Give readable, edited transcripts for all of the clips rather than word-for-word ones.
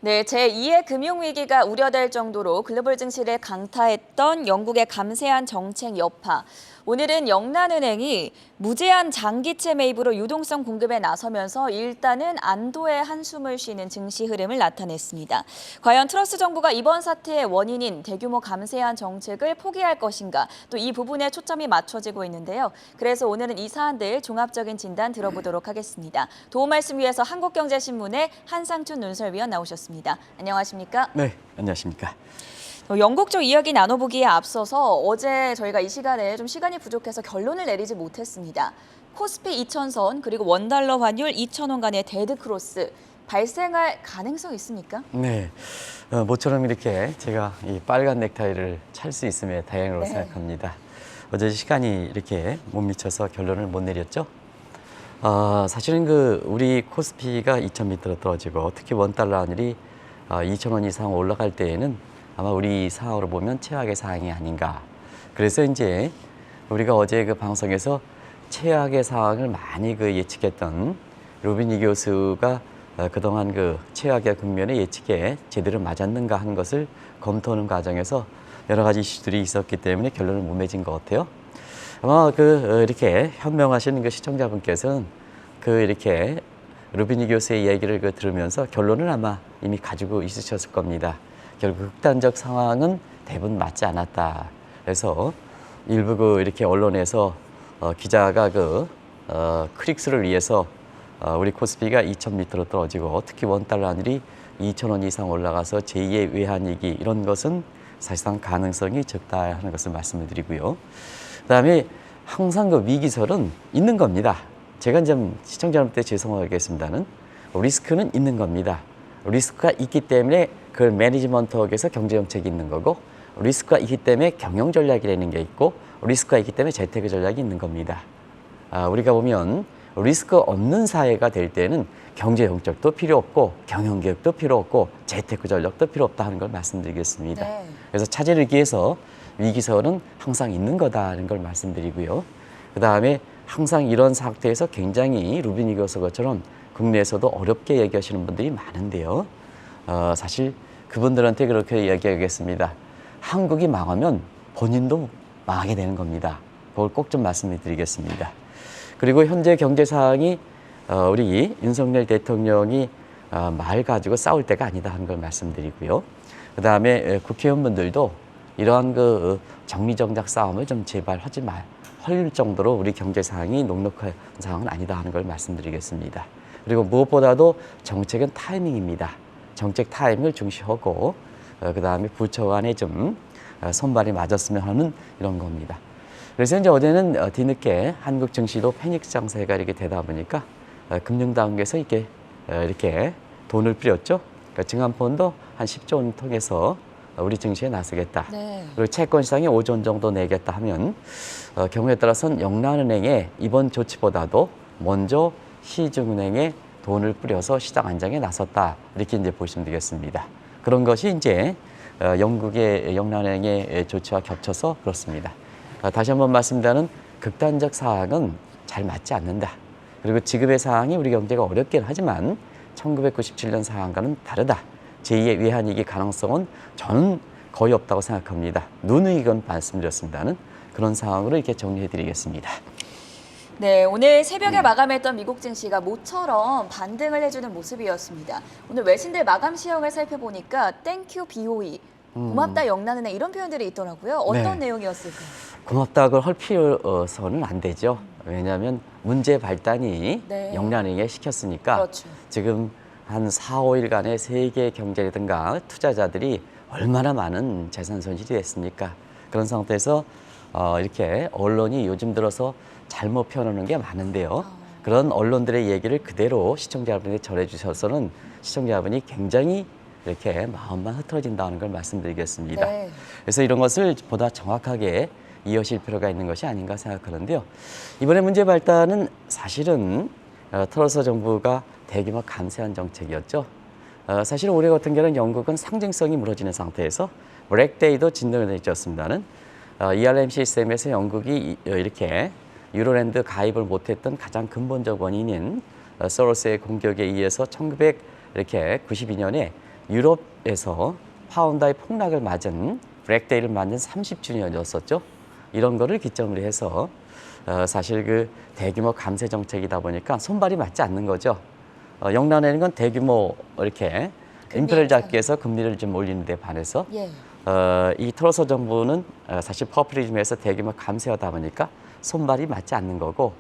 네, 제2의 금융위기가 우려될 정도로 글로벌 증시를 강타했던 영국의 감세한 정책 여파. 오늘은 영란은행이 무제한 장기채 매입으로 유동성 공급에 나서면서 일단은 안도의 한숨을 쉬는 증시 흐름을 나타냈습니다. 과연 트러스 정부가 이번 사태의 원인인 대규모 감세한 정책을 포기할 것인가, 또 이 부분에 초점이 맞춰지고 있는데요. 그래서 오늘은 이 사안들 종합적인 진단 들어보도록 하겠습니다. 도움 말씀 위해서 한국경제신문의 한상춘 논설위원 나오셨습니다. 안녕하십니까? 네, 안녕하십니까. 영국 쪽 이야기 나눠보기에 앞서서 어제 저희가 이 시간에 좀 시간이 부족해서 결론을 내리지 못했습니다. 코스피 2000선 그리고 원달러 환율 2000원 간의 데드크로스 발생할 가능성 있습니까? 네, 모처럼 이렇게 제가 이 빨간 넥타이를 찰 수 있음에 다행으로 네. 생각합니다. 어제 시간이 이렇게 못 미쳐서 결론을 못 내렸죠. 사실은 우리 코스피가 2000밑으로 떨어지고 특히 원달러 환율이 2000원 이상 올라갈 때에는 아마 우리 상황으로 보면 최악의 상황이 아닌가. 그래서 이제 우리가 어제 방송에서 최악의 상황을 많이 예측했던 루비니 교수가 그동안 최악의 국면의 예측에 제대로 맞았는가 하는 것을 검토하는 과정에서 여러 가지 이슈들이 있었기 때문에 결론을 못 맺은 것 같아요. 아마 이렇게 현명하신 시청자분께서는 이렇게 루비니 교수의 얘기를 들으면서 결론을 아마 이미 가지고 있으셨을 겁니다. 결국 극단적 상황은 대부분 맞지 않았다. 그래서 일부 이렇게 언론에서 기자가 클릭수를 위해서 우리 코스피가 2000밑으로 떨어지고 특히 원달러 환율이 2000원 이상 올라가서 제2의 외환위기 이런 것은 사실상 가능성이 적다 하는 것을 말씀을 드리고요. 그다음에 항상 위기설은 있는 겁니다. 제가 이제 시청자 여러분께 죄송하겠습니다는 리스크는 있는 겁니다. 리스크가 있기 때문에 그걸 매니지먼트학에서 경제정책이 있는 거고 리스크가 있기 때문에 경영전략이라는 게 있고 리스크가 있기 때문에 재테크 전략이 있는 겁니다. 우리가 보면 리스크 없는 사회가 될 때는 경제정책도 필요 없고 경영계획도 필요 없고 재테크 전략도 필요 없다 하는 걸 말씀드리겠습니다. 네. 그래서 차질을 위해서 위기설은 항상 있는 거다라는 걸 말씀드리고요. 그다음에 항상 이런 상태에서 굉장히 루비니 교수 것처럼 국내에서도 어렵게 얘기하시는 분들이 많은데요. 사실 그분들한테 그렇게 이야기하겠습니다. 한국이 망하면 본인도 망하게 되는 겁니다. 그걸 꼭 좀 말씀을 드리겠습니다. 그리고 현재 경제 상황이 우리 윤석열 대통령이 말 가지고 싸울 때가 아니다 하는 걸 말씀드리고요. 그다음에 국회의원분들도 이러한 정리정작 싸움을 좀 제발 할 정도로 우리 경제 상황이 녹록한 상황은 아니다 하는 걸 말씀드리겠습니다. 그리고 무엇보다도 정책은 타이밍입니다. 정책 타이밍을 중시하고 그다음에 부처 간에 좀 손발이 맞았으면 하는 이런 겁니다. 그래서 이제 어제는 뒤늦게 한국 증시도 패닉 장세가 이렇게 되다 보니까 금융당국에서 이렇게 돈을 뿌렸죠. 그러니까 증권펀드 한 10조 원 통해서 우리 증시에 나서겠다. 네. 그리고 채권 시장에 5조 원 정도 내겠다 하면 경우에 따라서는 영란은행의 이번 조치보다도 먼저 시중은행에 돈을 뿌려서 시장 안정에 나섰다. 이렇게 이제 보시면 되겠습니다. 그런 것이 이제 영국의 영란은행의 조치와 겹쳐서 그렇습니다. 다시 한번 말씀드리는 극단적 상황은 잘 맞지 않는다. 그리고 지금의 상황이 우리 경제가 어렵긴 하지만 1997년 상황과는 다르다. 제2의 외환위기 가능성은 저는 거의 없다고 생각합니다. 누누이건 말씀드렸습니다는 그런 상황으로 이렇게 정리해드리겠습니다. 네, 오늘 새벽에 마감했던 미국 증시가 모처럼 반등을 해주는 모습이었습니다. 오늘 외신들 마감 시황을 살펴보니까 땡큐 BOE, 고맙다 영란은행 이런 표현들이 있더라고요. 어떤 네. 내용이었을까요? 고맙다고 할 필요서는 안 되죠. 왜냐하면 문제 발단이 네. 영란은행에 시켰으니까 그렇죠. 지금 한 4, 5일간의 세계 경제라든가 투자자들이 얼마나 많은 재산 손실이 됐습니까? 그런 상태에서 이렇게 언론이 요즘 들어서 잘못 표현하는 게 많은데요. 그런 언론들의 얘기를 그대로 시청자 여러분에게 전해주셔서는 시청자 여러분이 굉장히 이렇게 마음만 흐트러진다는 걸 말씀드리겠습니다. 네. 그래서 이런 것을 보다 정확하게 이어질 필요가 있는 것이 아닌가 생각하는데요. 이번에 문제 발단은 사실은 트러스 정부가 대규모 감세한 정책이었죠. 사실 올해 같은 경우는 영국은 상징성이 무너지는 상태에서 블랙데이도 진동을 해줬습니다는 ERM 시스템에서 영국이 이렇게 유로랜드 가입을 못했던 가장 근본적 원인인 소로스의 공격에 의해서 1992년에 유럽에서 파운드의 폭락을 맞은 블랙데이를 맞는 30주년이었었죠. 이런 거를 기점으로 해서 사실 그 대규모 감세 정책이다 보니까 손발이 맞지 않는 거죠. 영란은행은 건 대규모 이렇게 인플레를 잡기 위해서 금리를 좀 올리는 데 반해서 예. 이 트러스 정부는 사실 퍼플리즘에서 대규모 감세하다 보니까 손발이 맞지 않는 거고,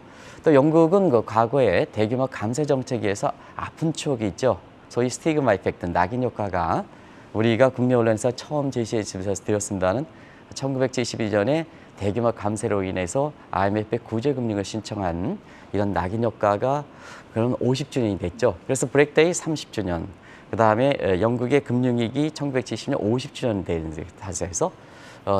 또 영국은 그 과거에 대규모 감세 정책에 의해서 아픈 추억이 있죠. 소위 스티그마 이펙트, 낙인 효과가 우리가 국내 언론에서 처음 제시해 주셔서 드렸습니다는 1972년에 대규모 감세로 인해서 IMF의 구제금융을 신청한 이런 낙인 효과가 그런 50주년이 됐죠. 그래서 블랙데이 30주년, 그 다음에 영국의 금융위기 1970년 50주년 되는 타세에서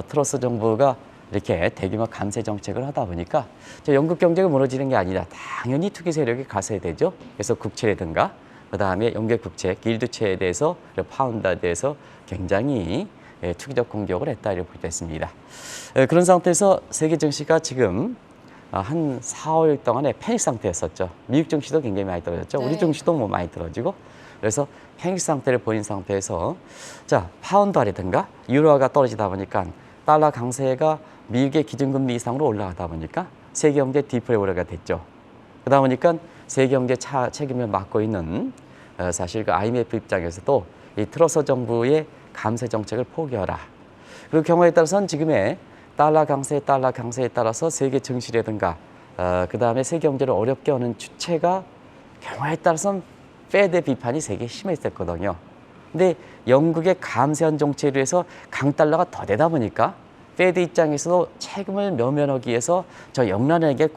트러스 정부가 이렇게 대규모 감세 정책을 하다 보니까 영국 경제가 무너지는 게 아니라 당연히 투기 세력이 가세야 되죠. 그래서 국채라든가 그 다음에 영국의 국채, 길드채에 대해서 파운드에 대해서 굉장히 투기적 공격을 했다 이렇게 볼 수 있습니다. 그런 상태에서 세계 증시가 지금 한 4, 5일 동안에 패닉 상태였었죠. 미국 증시도 굉장히 많이 떨어졌죠. 네. 우리 증시도 뭐 많이 떨어지고, 그래서 패닉 상태를 보인 상태에서 자 파운드라든가 유로화가 떨어지다 보니까 달러 강세가 미국의 기준금리 이상으로 올라가다 보니까 세계 경제 디프레오레가 됐죠. 그러다 보니까 세계 경제 책임을 맡고 있는 사실 그 IMF 입장에서도 이 트러스 정부의 감세 정책을 포기하라. 그리고 경우에 따라서는 지금의 달러 강세에 따라서 세계 증시라든가 그 다음에 세계 경제를 어렵게 하는 주체가 경우에 따라서는 페드 비판이 세계에 심했었거든요. 근데 영국의 감세한 정책에 의해서 강달러가 더 되다 보니까 페드 입장에서도 책임을 면면하기 위해서 저 영란은행에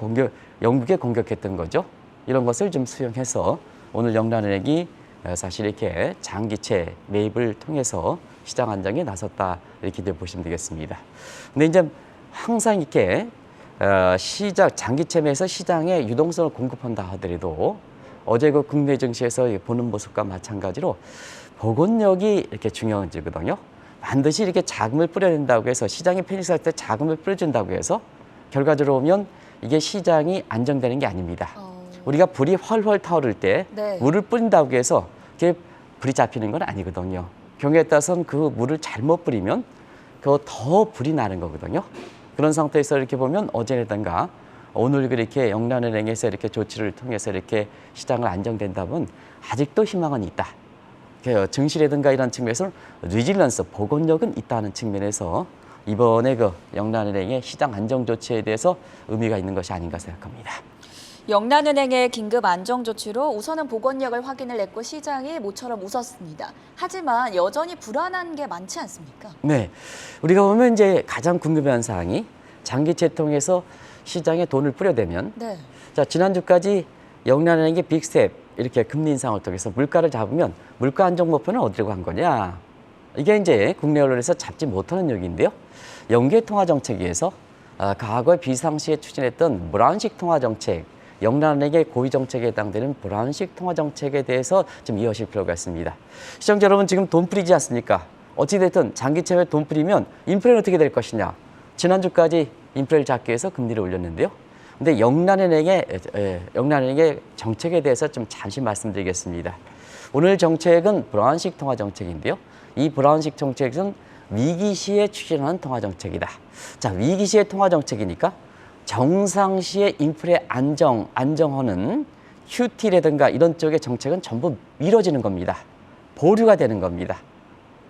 영국에 공격했던 거죠. 이런 것을 좀 수용해서 오늘 영란은행이 사실 이렇게 장기채 매입을 통해서 시장 안정에 나섰다 이렇게 보시면 되겠습니다. 근데 이제 항상 이렇게 장기채 매에서 시장에 유동성을 공급한다 하더라도 어제 그 국내 증시에서 보는 모습과 마찬가지로 복원력이 이렇게 중요해지거든요. 반드시 이렇게 자금을 뿌려낸다고 해서 시장이 패닉할 때 자금을 뿌려준다고 해서 결과적으로 보면 이게 시장이 안정되는 게 아닙니다. 우리가 불이 훨훨 타오를 때 네. 물을 뿌린다고 해서 그게 불이 잡히는 건 아니거든요. 경우에 따라서는 그 물을 잘못 뿌리면 더 불이 나는 거거든요. 그런 상태에서 이렇게 보면 어제라든가 오늘 그렇게 영란은행에서 이렇게 조치를 통해서 이렇게 시장을 안정된다면 아직도 희망은 있다. 증시라든가 이런 측면에서 리질런스, 복원력은 있다는 측면에서 이번에 그 영란은행의 시장 안정 조치에 대해서 의미가 있는 것이 아닌가 생각합니다. 영란은행의 긴급 안정 조치로 우선은 복원력을 확인을 했고 시장이 모처럼 웃었습니다. 하지만 여전히 불안한 게 많지 않습니까? 네, 우리가 보면 이제 가장 궁금한 사항이 장기채 통해서 시장에 돈을 뿌려대면, 네. 자 지난주까지 영란은행의 빅스텝 이렇게 금리 인상을 통해서 물가를 잡으면 물가 안정 목표는 어디로 간 거냐? 이게 이제 국내 언론에서 잡지 못하는 얘기인데요. 영국의 통화 정책에서 과거에 비상시에 추진했던 브라운식 통화 정책, 영란은행의 고위 정책에 해당되는 브라운식 통화 정책에 대해서 좀 이어질 필요가 있습니다. 시청자 여러분, 지금 돈 뿌리지 않습니까? 어찌됐든 장기채에 돈 뿌리면 인플레는 어떻게 될 것이냐? 지난주까지 인플레를 잡기 위해서 금리를 올렸는데요. 근데 영란은행의 정책에 대해서 좀 잠시 말씀드리겠습니다. 오늘 정책은 브라운식 통화 정책인데요. 이 브라운식 정책은 위기 시에 추진하는 통화 정책이다. 자, 위기 시의 통화 정책이니까 정상시에 인플레 안정하는 QT라든가 이런 쪽의 정책은 전부 미뤄지는 겁니다. 보류가 되는 겁니다.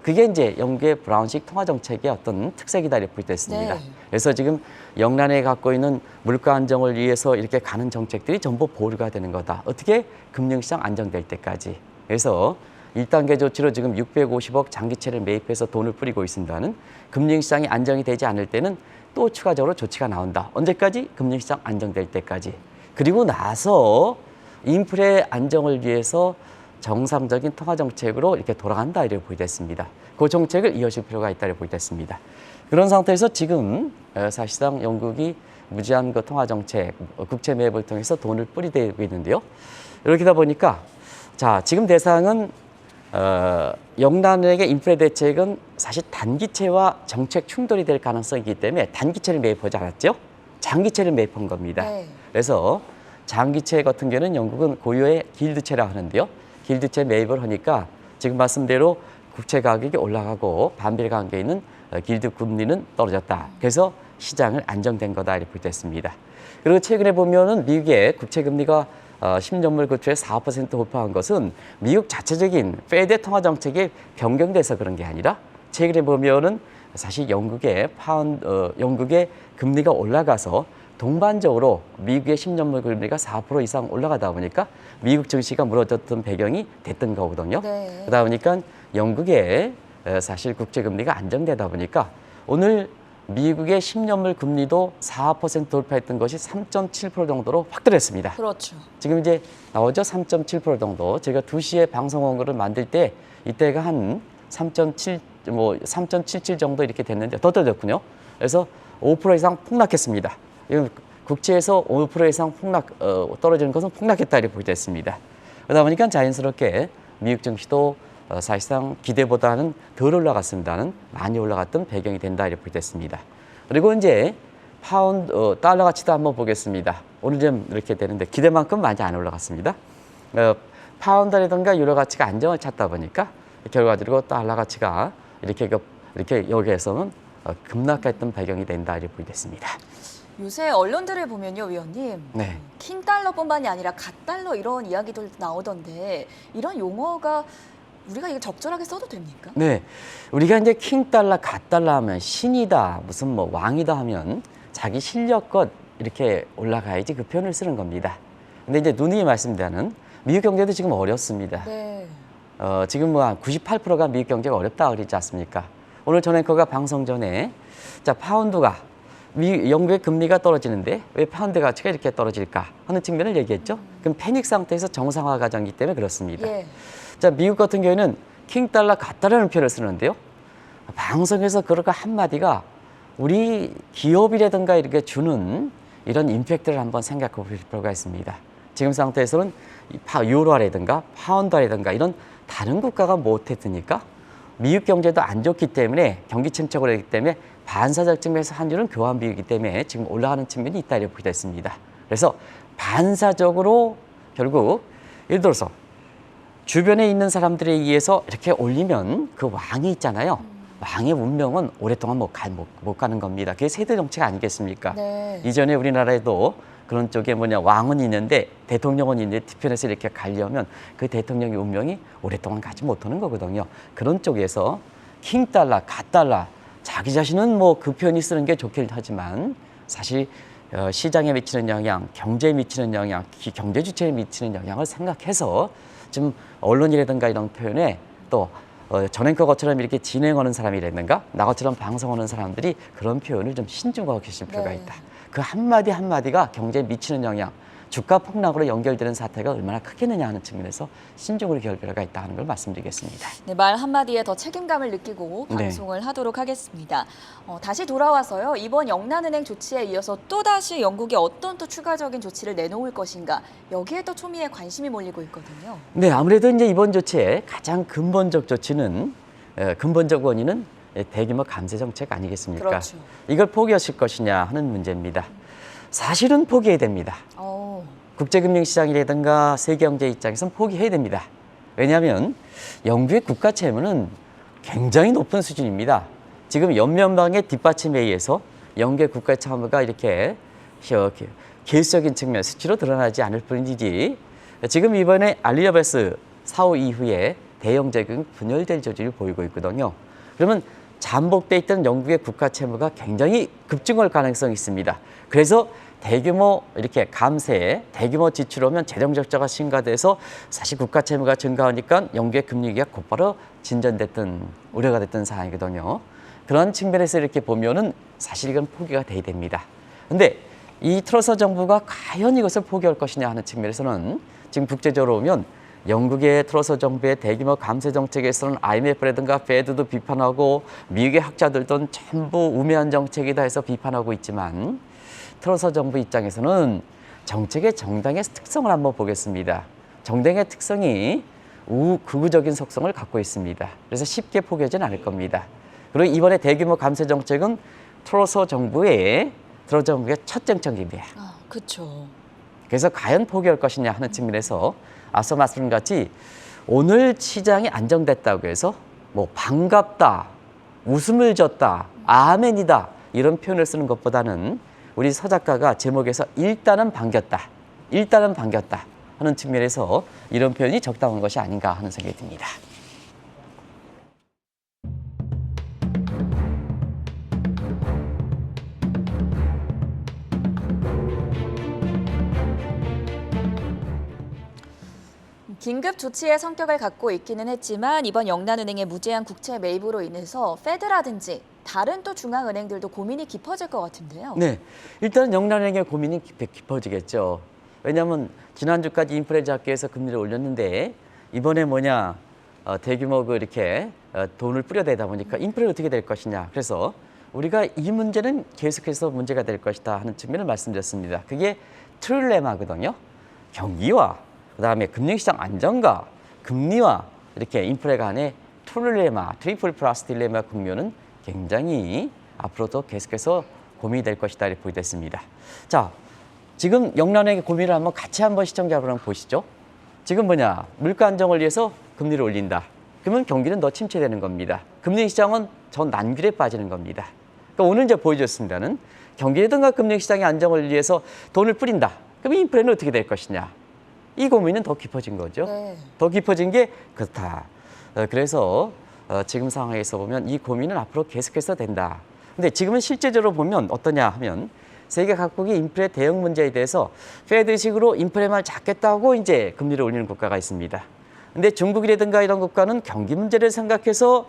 그게 이제 영국의 브라운식 통화 정책의 어떤 특색이다 이렇게 볼 수 있습니다. 네. 그래서 지금 영란에 갖고 있는 물가 안정을 위해서 이렇게 가는 정책들이 전부 보류가 되는 거다. 어떻게? 금융시장 안정될 때까지. 그래서 1단계 조치로 지금 650억 장기채를 매입해서 돈을 뿌리고 있습니다는 금융시장이 안정이 되지 않을 때는 또 추가적으로 조치가 나온다. 언제까지? 금융시장 안정될 때까지. 그리고 나서 인플레 안정을 위해서 정상적인 통화 정책으로 이렇게 돌아간다 이렇게 보이겠습니다. 그 정책을 이어질 필요가 있다 이렇게 보이겠습니다. 그런 상태에서 지금 사실상 영국이 무제한 그 통화 정책, 국채 매입을 통해서 돈을 뿌리대고 있는데요. 이렇게다 보니까 자 지금 대상은 영란은행의 인플레 대책은 사실 단기채와 정책 충돌이 될 가능성이 있기 때문에 단기채를 매입하지 않았죠. 장기채를 매입한 겁니다. 네. 그래서 장기채 같은 경우는 영국은 고유의 길드채라고 하는데요. 길드채 매입을 하니까 지금 말씀대로 국채 가격이 올라가고 반비례 관계에 있는 길드 금리는 떨어졌다. 그래서 시장을 안정된 거다 이렇게 됐습니다. 그리고 최근에 보면은 미국의 국채 금리가 10년물 국채 4% 돌파한 것은 미국 자체적인 페드 통화 정책이 변경돼서 그런 게 아니라 최근에 보면은 사실 영국의 금리가 올라가서 동반적으로 미국의 10년물 금리가 4% 이상 올라가다 보니까 미국 증시가 무너졌던 배경이 됐던 거거든요. 네. 그러다 보니까 영국의 사실 국제 금리가 안정되다 보니까 오늘 미국의 10년물 금리도 4% 돌파했던 것이 3.7% 정도로 확대했습니다. 그렇죠. 지금 이제 나오죠? 3.7% 정도. 제가 2시에 방송 원고를 만들 때 이때가 한 3.77 정도 이렇게 됐는데 더 떨어졌군요. 그래서 5% 이상 폭락했습니다. 국채에서 5% 이상 떨어지는 것은 폭락했다 이렇게 보게 됐습니다. 그러다 보니까 자연스럽게 미국 증시도 사실상 기대보다는 덜 올라갔습니다는 많이 올라갔던 배경이 된다 이렇게 보게 됐습니다. 그리고 이제 달러 가치도 한번 보겠습니다. 오늘 좀 이렇게 되는데 기대만큼 많이 안 올라갔습니다. 파운드라든가 유로 가치가 안정을 찾다 보니까 결과적으로 달러 가치가 이렇게 여기에서는 급락했던 배경이 된다 이렇게 보게 됐습니다. 요새 언론들을 보면요, 위원님. 네. 킹달러뿐만이 아니라 갓달러 이런 이야기도 나오던데 이런 용어가 우리가 이거 적절하게 써도 됩니까? 네, 우리가 이제 킹달러, 갓달러 하면 신이다, 무슨 뭐 왕이다 하면 자기 실력껏 이렇게 올라가야지 그 표현을 쓰는 겁니다. 근데 이제 누누이 말씀드리는 미국 경제도 지금 어렵습니다. 네. 지금 뭐 한 98%가 미국 경제가 어렵다 그러지 않습니까? 오늘 전 앵커가 방송 전에 자 파운드가 영국의 금리가 떨어지는데 왜 파운드 가치가 이렇게 떨어질까 하는 측면을 얘기했죠. 그럼 패닉 상태에서 정상화 과정이기 때문에 그렇습니다. 예. 자, 미국 같은 경우에는 킹달러 같다라는 표현을 쓰는데요. 방송에서 그런 한마디가 우리 기업이라든가 이렇게 주는 이런 임팩트를 한번 생각해 볼 필요가 있습니다. 지금 상태에서는 유로화라든가 파운드라든가 이런 다른 국가가 못했으니까 미국 경제도 안 좋기 때문에 경기 침체가 되기 때문에 반사적 측면에서 환율은 교환 비율이기 때문에 지금 올라가는 측면이 있다 이렇게 보게 됐습니다. 그래서 반사적으로 결국 예를 들어서 주변에 있는 사람들에 의해서 이렇게 올리면 그 왕이 있잖아요. 왕의 운명은 오랫동안 못 가는 겁니다. 그게 세대 정책 아니겠습니까? 네. 이전에 우리나라에도 그런 쪽에 왕은 있는데 대통령은 있는데 뒤편에서 이렇게 가려면 그 대통령의 운명이 오랫동안 가지 못하는 거거든요. 그런 쪽에서 킹달러, 갓달러 자기 자신은 뭐 그 표현이 쓰는 게 좋긴 하지만 사실 시장에 미치는 영향, 경제에 미치는 영향, 경제 주체에 미치는 영향을 생각해서 지금 언론이라든가 이런 표현에 또 전앵커 것처럼 이렇게 진행하는 사람이라든가 나 것처럼 방송하는 사람들이 그런 표현을 좀 신중하게 계실 필요가 네. 있다. 그 한마디 한마디가 경제에 미치는 영향, 주가 폭락으로 연결되는 사태가 얼마나 크겠느냐 하는 측면에서 신중으로 기할 필요가 있다 하는 걸 말씀드리겠습니다. 네, 말 한마디에 더 책임감을 느끼고 네. 방송을 하도록 하겠습니다. 다시 돌아와서요. 이번 영란은행 조치에 이어서 또다시 영국이 어떤 또 추가적인 조치를 내놓을 것인가. 여기에 또 초미의 관심이 몰리고 있거든요. 네, 아무래도 이제 이번 조치의 가장 근본적 조치는 근본적 원인은 대규모 감세 정책 아니겠습니까? 그렇죠. 이걸 포기하실 것이냐 하는 문제입니다. 사실은 포기해야 됩니다. 국제금융시장이라든가 세계경제 입장에서는 포기해야 됩니다. 왜냐하면 영국의 국가 채무는 굉장히 높은 수준입니다. 지금 연면방의 뒷받침에 의해서 영국의 국가 채무가 이렇게 개수적인 측면, 수치로 드러나지 않을 뿐이지 지금 이번에 알리아베스 사후 이후에 대형적인 분열될 조짐을 보이고 있거든요. 그러면 잠복돼 있던 영국의 국가 채무가 굉장히 급증할 가능성이 있습니다. 그래서 대규모 이렇게 감세에 대규모 지출하면 재정 적자가 심화돼서 사실 국가 채무가 증가하니까 영국의 금리가 곧바로 진전됐던 우려가 됐던 상황이거든요. 그런 측면에서 이렇게 보면은 사실 이건 포기가 돼야 됩니다. 근데 이 트러스 정부가 과연 이것을 포기할 것이냐 하는 측면에서는 지금 국제적으로 보면 영국의 트러스 정부의 대규모 감세 정책에서는 IMF라든가 페드도 비판하고 미국의 학자들도 전부 우매한 정책이다 해서 비판하고 있지만 트러스 정부 입장에서는 정책의 정당의 특성을 한번 보겠습니다. 정당의 특성이 우극우적인 속성을 갖고 있습니다. 그래서 쉽게 포기하지는 않을 겁니다. 그리고 이번에 대규모 감세 정책은 트러스 정부의 첫 정책입니다. 그렇죠. 그래서 과연 포기할 것이냐 하는 측면에서 앞서 말씀드린 같이 오늘 시장이 안정됐다고 해서 뭐 반갑다, 웃음을 줬다, 아멘이다 이런 표현을 쓰는 것보다는 우리 서 작가가 제목에서 일단은 반겼다, 일단은 반겼다 하는 측면에서 이런 표현이 적당한 것이 아닌가 하는 생각이 듭니다. 긴급 조치의 성격을 갖고 있기는 했지만 이번 영란은행의 무제한 국채 매입으로 인해서 페드라든지 다른 또 중앙은행들도 고민이 깊어질 것 같은데요. 네, 일단 영란은행의 고민이 깊어지겠죠. 왜냐하면 지난주까지 인플레 잡기 위해서 금리를 올렸는데 이번에 대규모 이렇게 돈을 뿌려대다 보니까 인플레가 어떻게 될 것이냐. 그래서 우리가 이 문제는 계속해서 문제가 될 것이다 하는 측면을 말씀드렸습니다. 그게 트릴레마거든요. 경기와 그다음에 금융시장 안정과 금리와 이렇게 인플레 간의 트릴레마, 트리플 플러스 딜레마 국면은 굉장히 앞으로도 계속해서 고민이 될 것이다 이렇게 보겠습니다. 자, 지금 영란은행의 고민을 같이 한번 시청자 여러분 보시죠. 지금 물가 안정을 위해서 금리를 올린다. 그러면 경기는 더 침체되는 겁니다. 금융시장은 전 난귤에 빠지는 겁니다. 그러니까 오늘 이제 보여줬습니다는 경기라든가 금융시장의 안정을 위해서 돈을 뿌린다. 그럼 인플레는 어떻게 될 것이냐. 이 고민은 더 깊어진 거죠. 네. 더 깊어진 게 그렇다. 그래서 지금 상황에서 보면 이 고민은 앞으로 계속해서 된다. 근데 지금은 실제적으로 보면 어떠냐 하면 세계 각국이 인플레 대응 문제에 대해서 페드식으로 인플레만 잡겠다고 이제 금리를 올리는 국가가 있습니다. 근데 중국이라든가 이런 국가는 경기 문제를 생각해서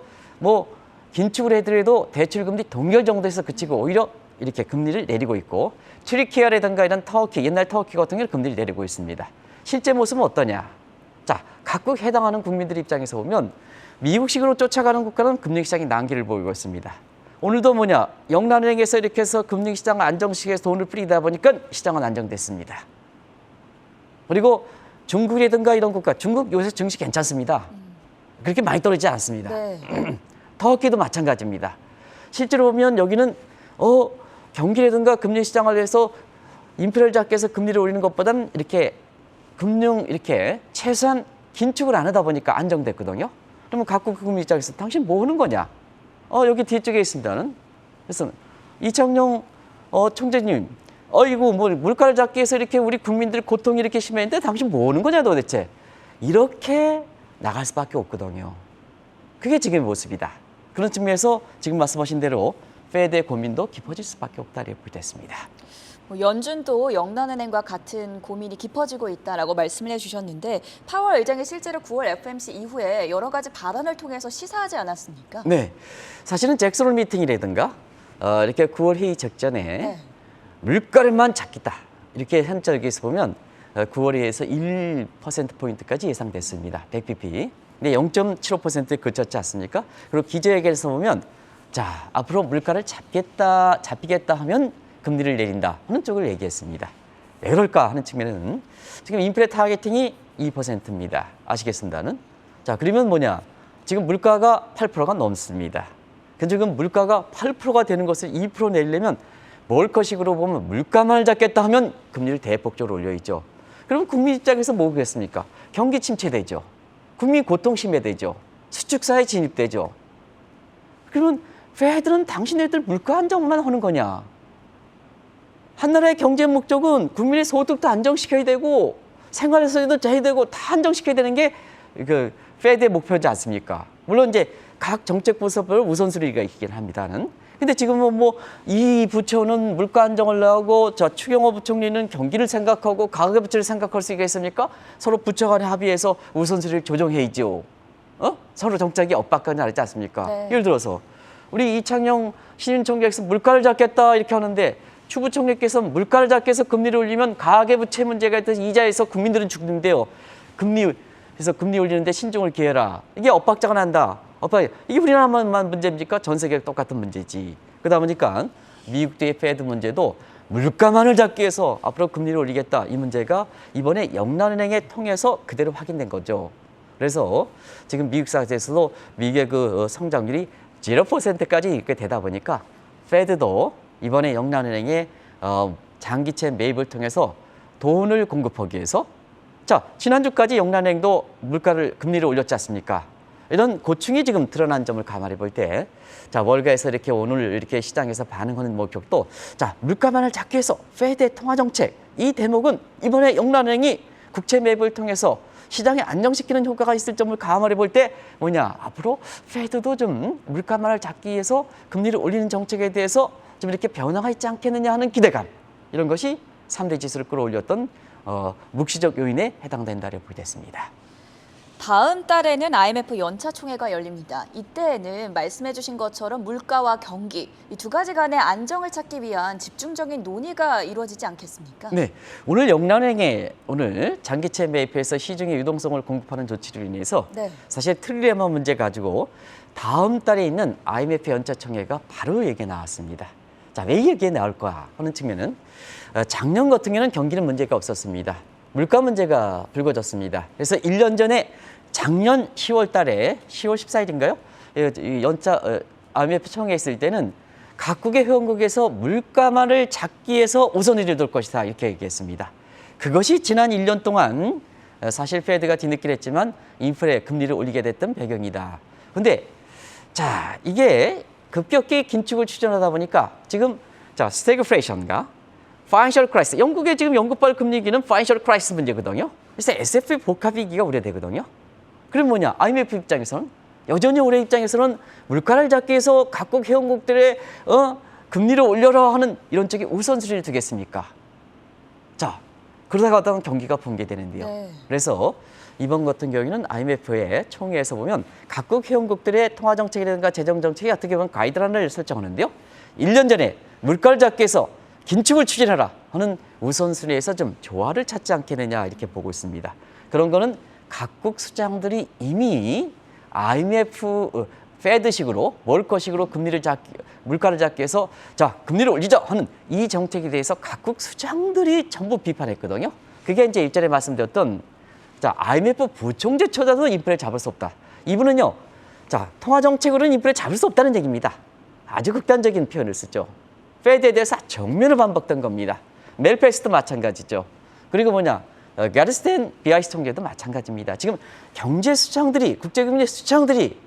긴축을 해더라도 대출 금리 동결 정도에서 그치고 오히려 이렇게 금리를 내리고 있고 튀르키예라든가 이런 터키, 옛날 터키 같은 경우는 금리를 내리고 있습니다. 실제 모습은 어떠냐? 자, 각국 해당하는 국민들 입장에서 보면 미국식으로 쫓아가는 국가는 금융시장이 난기를 보이고 있습니다. 오늘도 영란은행에서 이렇게 해서 금융시장 안정시켜서 돈을 뿌리다 보니까 시장은 안정됐습니다. 그리고 중국이라든가 이런 국가, 중국 요새 증시 괜찮습니다. 그렇게 많이 떨어지지 않습니다. 네. 터키도 마찬가지입니다. 실제로 보면 여기는 경기라든가 금융시장을 위해서 인플레를 잡기 위해서 금리를 올리는 것보다는 이렇게 최소한 긴축을 안 하다 보니까 안정됐거든요. 그러면 각국 금융 입장에서 당신 뭐 하는 거냐? 여기 뒤쪽에 있습니다는. 그래서 이창용 총재님, 이거 물가를 잡기 위해서 이렇게 우리 국민들 고통이 이렇게 심했는데 당신 뭐 하는 거냐 도대체? 이렇게 나갈 수밖에 없거든요. 그게 지금의 모습이다. 그런 측면에서 지금 말씀하신 대로 페드의 고민도 깊어질 수밖에 없다 이렇게 됐습니다. 연준도 영란은행과 같은 고민이 깊어지고 있다라고 말씀을 해주셨는데 파월 의장이 실제로 9월 FOMC 이후에 여러 가지 발언을 통해서 시사하지 않았습니까? 네, 사실은 잭슨홀 미팅이라든가 이렇게 9월 회의 직전에 네. 물가를만 잡겠다 이렇게 현저기에서 보면 9월에서 1%포인트까지 예상됐습니다. 100bp. 근데 0.75%에 그쳤지 않습니까? 그리고 기자회견에서 보면 자, 앞으로 물가를 잡히겠다 하면 금리를 내린다 하는 쪽을 얘기했습니다. 왜 그럴까 하는 측면은 지금 인플레 타겟팅이 2%입니다. 아시겠습니다는? 자, 그러면 지금 물가가 8%가 넘습니다. 그 지금 물가가 8%가 되는 것을 2% 내려면 뭘 것식으로 보면 물가만 잡겠다 하면 금리를 대폭적으로 올려있죠. 그럼 국민 입장에서 뭐겠습니까? 경기 침체되죠. 국민 고통 심해되죠. 수축사에 진입되죠. 그러면 페드는 당신네들 물가 안정만 하는 거냐? 한 나라의 경제 목적은 국민의 소득도 안정시켜야 되고 생활에서도 해야 되고 다 안정시켜야 되는 게 페드의 목표지 않습니까? 물론 이제 각 정책 부서별 우선순위가 있긴 합니다는. 근데 지금은 이 부처는 물가 안정을 하고 저 추경호 부총리는 경기를 생각하고 가계 부채를 생각할 수 있겠습니까? 서로 부처 간에 합의해서 우선순위를 조정해야죠. 서로 정책이 엇박가지 않지 않습니까? 네. 예를 들어서 우리 이창용 신임총재께서 물가를 잡겠다 이렇게 하는데 추부총리께서 물가를 잡기 위해서 금리를 올리면 가계부채 문제가 있어서 이자에서 국민들은 죽는데요. 그래서 금리 올리는데 신중을 기해라. 이게 엇박자가 난다. 이게 우리나라만 문제입니까? 전 세계가 똑같은 문제지. 그러다 보니까 미국의 페드 문제도 물가만을 잡기 위해서 앞으로 금리를 올리겠다. 이 문제가 이번에 영란은행에 통해서 그대로 확인된 거죠. 그래서 지금 미국 사회에서도 미국의 성장률이 0%까지 이렇게 되다 보니까 페드도 이번에 영란은행에 장기채 매입을 통해서 돈을 공급하기 위해서 자, 지난주까지 영란은행도 금리를 올렸지 않습니까? 이런 고충이 지금 드러난 점을 감안해 볼 때, 자, 월가에서 이렇게 오늘 이렇게 시장에서 반응하는 목격도, 자, 물가만을 잡기 위해서 페드의 통화정책, 이 대목은 이번에 영란은행이 국채 매입을 통해서 시장에 안정시키는 효과가 있을 점을 감안해 볼 때 뭐냐, 앞으로 페드도 좀 물가만을 잡기 위해서 금리를 올리는 정책에 대해서 좀 이렇게 변화가 있지 않겠느냐 하는 기대감, 이런 것이 3대 지수를 끌어올렸던 묵시적 요인에 해당된다고 보겠습니다. 다음 달에는 IMF 연차 총회가 열립니다. 이때에는 말씀해 주신 것처럼 물가와 경기, 이 두 가지 간의 안정을 찾기 위한 집중적인 논의가 이루어지지 않겠습니까? 네, 오늘 영란은행의 오늘 장기채 매입해서 시중에 유동성을 공급하는 조치로 인해서 네. 사실 트릴레마 문제 가지고 다음 달에 있는 IMF 연차 총회가 바로 얘기가 나왔습니다. 자, 왜 얘기가 나올 거야 하는 측면은 작년 같은 경우는 경기는 문제가 없었습니다. 물가 문제가 불거졌습니다. 그래서 1년 전에 작년 10월 달에 10월 14일인가요? 연차 IMF 총회 있을 때는 각국의 회원국에서 물가만을 잡기 위해서 우선을 둘 것이다 이렇게 얘기했습니다. 그것이 지난 1년 동안 사실 페드가 뒤늦게 했지만 인플레 금리를 올리게 됐던 배경이다. 근데 자, 이게 급격히 긴축을 추진하다 보니까 지금 자, 스태그플레이션과 파이낸셜 크라이시스, 영국의 지금 영국발 금리기는 파이낸셜 크라이시스 문제거든요. 그래서 SFP 복합 위기가 우려되거든요. 그럼 뭐냐, IMF 입장에서는 여전히 올해 입장에서는 물가를 잡기 위해서 각국 회원국들의 금리를 올려라 하는 이런 쪽에 우선순위를 두겠습니까? 자, 그러다가 어떤 경기가 붕괴되는데요. 네. 그래서 이번 같은 경우에는 IMF의 총회에서 보면 각국 회원국들의 통화 정책이라든가 재정 정책이 어떻게 보면 가이드라인을 설정하는데요. 1년 전에 물가를 잡기 위해서 긴축을 추진하라 하는 우선순위에서 좀 조화를 찾지 않겠느냐 이렇게 보고 있습니다. 그런 거는 각국 수장들이 이미 IMF, 페드식으로 월커식으로 물가를 잡기 위해서 자, 금리를 올리자 하는 이 정책에 대해서 각국 수장들이 전부 비판했거든요. 그게 이제 일전에 말씀드렸던 자, IMF 부총재 쳐다도 인플레를 잡을 수 없다. 이분은요, 자, 통화 정책으로는 인플레를 잡을 수 없다는 얘기입니다. 아주 극단적인 표현을 쓰죠. 페드에 대해서 정면을 반박된 겁니다. 멜페스도 마찬가지죠. 그리고 뭐냐, 가르스텐 비아이스 총재도 마찬가지입니다. 지금 경제 수장들이, 국제금리 수장들이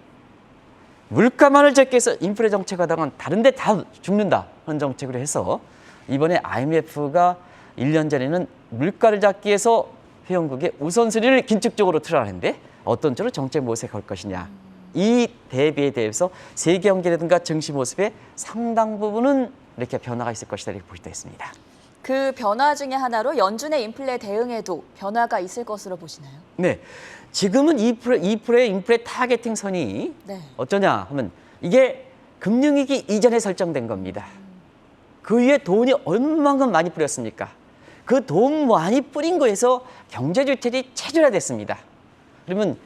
물가만을 잡기 위해서 인플레 정책하다가 다른 데 다 죽는다 하는 정책으로 해서 이번에 IMF가 1년 전에는 물가를 잡기 위해서 회원국의 우선순위를 긴축적으로 틀어가는데 어떤 쪽으로 정책 모색을 걸 것이냐. 이 대비에 대해서 세계 경제라든가 증시 모습에 상당 부분은 이렇게 변화가 있을 것이다 이렇게 볼 수 있습니다. 그 변화 중에 하나로 연준의 인플레 대응에도 변화가 있을 것으로 보시나요? 네, 지금은 2%의 인플레 타겟팅 선이 네. 어쩌냐 하면 이게 금융위기 이전에 설정된 겁니다. 그 위에 돈이 얼마만큼 많이 뿌렸습니까? 그 돈 많이 뿌린 거에서 경제주택이 체결화됐습니다. 그러면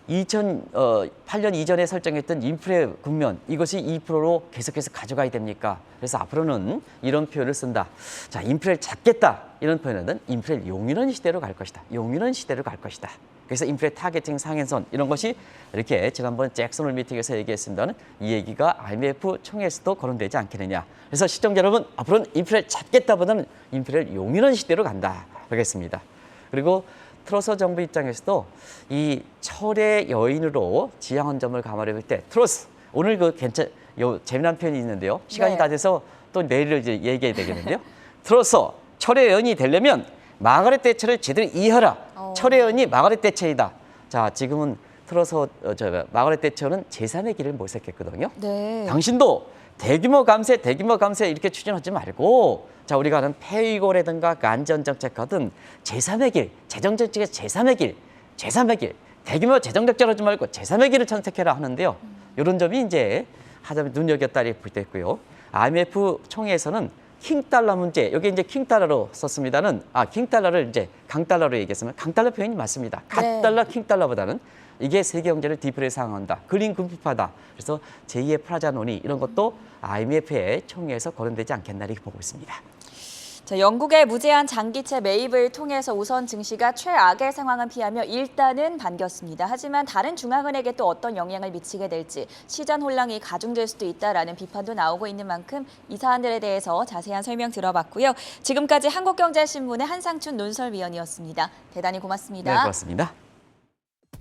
2008년 이전에 설정했던 인플레 국면, 이것이 2%로 계속해서 가져가야 됩니까? 그래서 앞으로는 이런 표현을 쓴다. 자, 인플레를 잡겠다. 이런 표현은 인플레를 용인하는 시대로 갈 것이다. 용인하는 시대로 갈 것이다. 그래서 인플레 타겟팅 상한선 이런 것이 이렇게 지난번 잭슨 홀 미팅에서 얘기했습니다는 이 얘기가 IMF 총회에서도 거론되지 않겠느냐. 그래서 시청자 여러분, 앞으로는 인플레를 잡겠다보다는 인플레를 용인하는 시대로 간다. 하겠습니다. 그리고 트러스 정부 입장에서도 이 철의 여인으로 지향한 점을 감안해 볼 때 트러스 오늘 재미난 표현이 있는데요. 시간이 네. 다 돼서 또 내일을 이제 얘기해야 되겠는데요. 트러스 철의 여인이 되려면 마가렛 대처를 제대로 이해하라. 철의 여인이 마가렛 대처이다. 자, 지금은 마가렛 대처는 제3의 길을 모색했거든요. 네. 당신도 대규모 감세 이렇게 추진하지 말고 자, 우리가 하는 폐위고라든가 안전정책 같은 제3의 길, 재정정책의 제3의 길, 대규모 재정적절 하지 말고 제3의 길을 선택해라 하는데요. 이런 점이 이제 하자면 눈여겼다 이렇게 볼 때 있고요. IMF 총회에서는 킹달러 문제, 여기 이제 킹달러로 썼습니다는 킹달러를 이제 강달러로 얘기했으면 강달러 표현이 맞습니다. 갓달러, 킹달러보다는 이게 세계 경제를 디플레 상황한다. 그린 금품화다. 그래서 제2의 프라자 논의 이런 것도 IMF의 총회에서 거론되지 않겠나 이렇게 보고 있습니다. 자, 영국의 무제한 장기채 매입을 통해서 우선 증시가 최악의 상황은 피하며 일단은 반겼습니다. 하지만 다른 중앙은행에 또 어떤 영향을 미치게 될지 시장 혼란이 가중될 수도 있다라는 비판도 나오고 있는 만큼 이 사안들에 대해서 자세한 설명 들어봤고요. 지금까지 한국경제신문의 한상춘 논설위원이었습니다. 대단히 고맙습니다. 네, 고맙습니다.